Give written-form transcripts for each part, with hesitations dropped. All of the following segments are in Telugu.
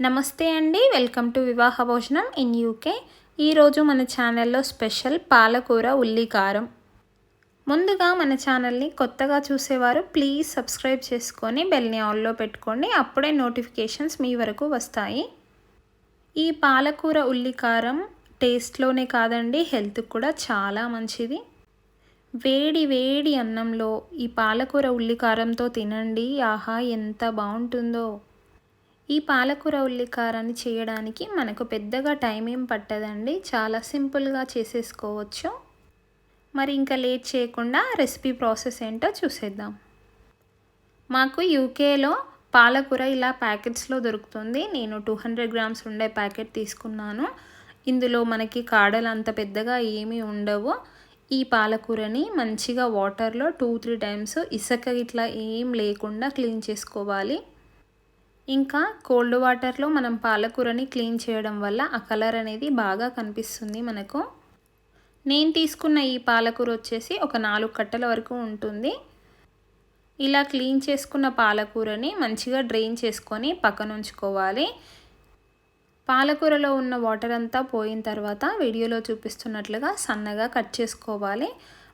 నమస్తే అండి, వెల్కమ్ టు వివాహ భోజనం ఇన్ యూకే. ఈరోజు మన ఛానల్లో స్పెషల్ పాలకూర ఉల్లి కారం. ముందుగా మన ఛానల్ని కొత్తగా చూసేవారు ప్లీజ్ సబ్స్క్రైబ్ చేసుకొని బెల్ని ఆన్లో పెట్టుకోండి, అప్పుడే నోటిఫికేషన్స్ మీ వరకు వస్తాయి. ఈ పాలకూర ఉల్లి కారం టేస్ట్లోనే కాదండి, హెల్త్కి కూడా చాలా మంచిది. వేడి వేడి అన్నంలో ఈ పాలకూర ఉల్లి కారంతో తినండి, ఆహా ఎంత బాగుంటుందో. ఈ పాలకూర ఉల్లి కారాన్ని చేయడానికి మనకు పెద్దగా టైం ఏం పట్టదండి, చాలా సింపుల్గా చేసేసుకోవచ్చు. మరి ఇంకా లేట్ చేయకుండా రెసిపీ ప్రాసెస్ ఏంటో చూసేద్దాం. మాకు యూకేలో పాలకూర ఇలా ప్యాకెట్స్లో దొరుకుతుంది. నేను 200 గ్రామ్స్ ఉండే ప్యాకెట్ తీసుకున్నాను. ఇందులో మనకి కాడలు అంత పెద్దగా ఏమీ ఉండవు. ఈ పాలకూరని మంచిగా వాటర్లో 2-3 టైమ్స్ ఇసుక ఇట్లా ఏం లేకుండా క్లీన్ చేసుకోవాలి. ఇంకా కోల్డ్ వాటర్లో మనం పాలకూరని క్లీన్ చేయడం వల్ల ఆ కలర్ అనేది బాగా కనిపిస్తుంది మనకు. నేను తీసుకున్న ఈ పాలకూర వచ్చేసి ఒక 4 కట్టల వరకు ఉంటుంది. ఇలా క్లీన్ చేసుకున్న పాలకూరని మంచిగా డ్రైన్ చేసుకొని పక్కన ఉంచుకోవాలి. పాలకూరలో ఉన్న వాటర్ అంతా పోయిన తర్వాత వీడియోలో చూపిస్తున్నట్లుగా సన్నగా కట్ చేసుకోవాలి.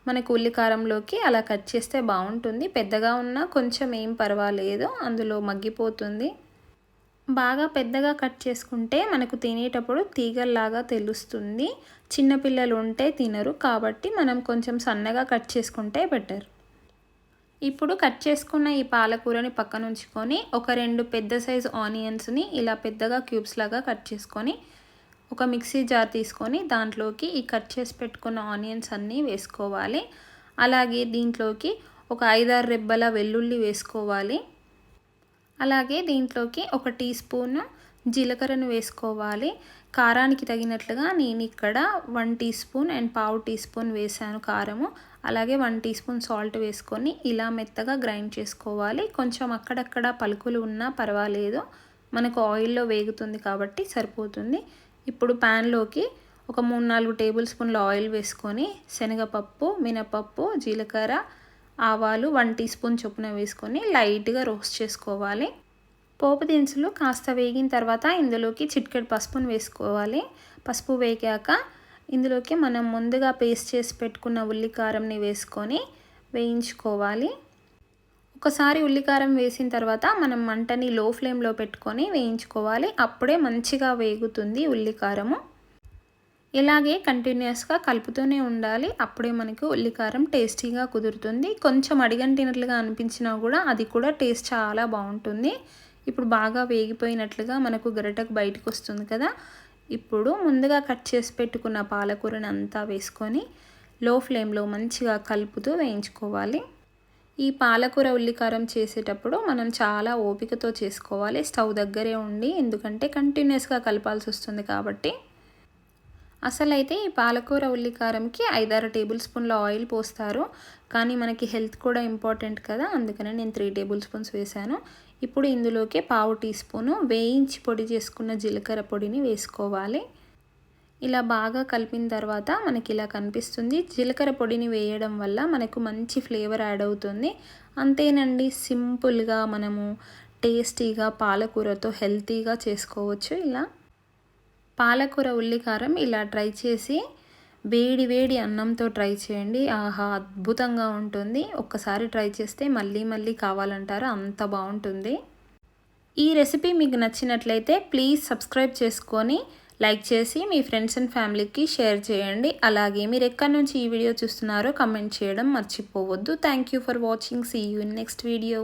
మనకు ఉల్లికారంలోకి అలా కట్ చేస్తే బాగుంటుంది. పెద్దగా ఉన్నా కొంచెం ఏం పర్వాలేదు, అందులో మగ్గిపోతుంది. బాగా పెద్దగా కట్ చేసుకుంటే మనకు తినేటప్పుడు తీగల్లాగా తెలుస్తుంది. చిన్నపిల్లలు ఉంటే తినరు, కాబట్టి మనం కొంచెం సన్నగా కట్ చేసుకుంటే బెటర్. ఇప్పుడు కట్ చేసుకున్న ఈ పాలకూరని పక్కన ఉంచుకొని ఒక 2 పెద్ద సైజు ఆనియన్స్ని ఇలా పెద్దగా క్యూబ్స్ లాగా కట్ చేసుకొని ఒక మిక్సీ జార్ తీసుకొని దాంట్లోకి ఈ కట్ చేసి పెట్టుకున్న ఆనియన్స్ అన్నీ వేసుకోవాలి. అలాగే దీంట్లోకి ఒక 5-6 రెబ్బల వెల్లుల్లి వేసుకోవాలి. అలాగే దీంట్లోకి ఒక టీ స్పూన్ జీలకర్రను వేసుకోవాలి. కారానికి తగినట్లుగా నేను ఇక్కడ 1 teaspoon and 1/2 teaspoon వేసాను కారము. అలాగే 1 టీ స్పూన్ సాల్ట్ వేసుకొని ఇలా మెత్తగా గ్రైండ్ చేసుకోవాలి. కొంచెం అక్కడక్కడ పలుకులు ఉన్నా పర్వాలేదు, మనకు ఆయిల్లో వేగుతుంది కాబట్టి సరిపోతుంది. ఇప్పుడు ప్యాన్లోకి ఒక 3-4 టేబుల్ స్పూన్ల ఆయిల్ వేసుకొని శనగపప్పు, మినపప్పు, జీలకర్ర, ఆవాలు 1 టీ స్పూన్ చొప్పున వేసుకొని లైట్గా రోస్ట్ చేసుకోవాలి. పోపు దినుసులు కాస్త వేగిన తర్వాత ఇందులోకి చిటికెడు పసుపును వేసుకోవాలి. పసుపు వేగాక ఇందులోకి మనం ముందుగా పేస్ట్ చేసి పెట్టుకున్న ఉల్లికారంని వేసుకొని వేయించుకోవాలి. ఒకసారి ఉల్లికారం వేసిన తర్వాత మనం మంటని లో ఫ్లేమ్లో పెట్టుకొని వేయించుకోవాలి. అప్పుడే మంచిగా వేగుతుంది ఉల్లికారము. ఇలాగే కంటిన్యూస్గా కలుపుతూనే ఉండాలి, అప్పుడే మనకు ఉల్లికారం టేస్టీగా కుదురుతుంది. కొంచెం అడిగంటినట్లుగా అనిపించినా కూడా అది కూడా టేస్ట్ చాలా బాగుంటుంది. ఇప్పుడు బాగా వేగిపోయినట్లుగా మనకు గరిటకు బయటకు వస్తుంది కదా. ఇప్పుడు ముందుగా కట్ చేసి పెట్టుకున్న పాలకూరని అంతా వేసుకొని లో ఫ్లేమ్లో మంచిగా కలుపుతూ వేయించుకోవాలి. ఈ పాలకూర ఉల్లికారం చేసేటప్పుడు మనం చాలా ఓపికతో చేసుకోవాలి, స్టవ్ దగ్గరే ఉండి, ఎందుకంటే కంటిన్యూస్గా కలపాల్సి వస్తుంది కాబట్టి. అసలైతే ఈ పాలకూర ఉల్లికారంకి 5-6 టేబుల్ స్పూన్ల ఆయిల్ పోస్తారు, కానీ మనకి హెల్త్ కూడా ఇంపార్టెంట్ కదా, అందుకనే నేను 3 టేబుల్ స్పూన్స్ వేశాను. ఇప్పుడు ఇందులోకి 1/2 టీ స్పూను వేయించి పొడి చేసుకున్న జీలకర్ర పొడిని వేసుకోవాలి. ఇలా బాగా కలిపిన తర్వాత మనకి ఇలా కనిపిస్తుంది. జీలకర్ర పొడిని వేయడం వల్ల మనకు మంచి ఫ్లేవర్ యాడ్ అవుతుంది. అంతేనండి, సింపుల్గా మనము టేస్టీగా పాలకూరతో హెల్తీగా చేసుకోవచ్చు. ఇలా పాలకూర ఉల్లికారం ఇలా ట్రై చేసి వేడి వేడి అన్నంతో ట్రై చేయండి, ఆహా అద్భుతంగా ఉంటుంది. ఒక్కసారి ట్రై చేస్తే మళ్ళీ మళ్ళీ కావాలంటారు, అంత బాగుంటుంది. ఈ రెసిపీ మీకు నచ్చినట్లయితే ప్లీజ్ సబ్స్క్రైబ్ చేసుకొని లైక్ చేసి మీ ఫ్రెండ్స్ అండ్ ఫ్యామిలీకి షేర్ చేయండి. అలాగే మీరు ఎక్కడి నుంచి ఈ వీడియో చూస్తున్నారో కమెంట్ చేయడం మర్చిపోవద్దు. Thank you for watching. See you in next video.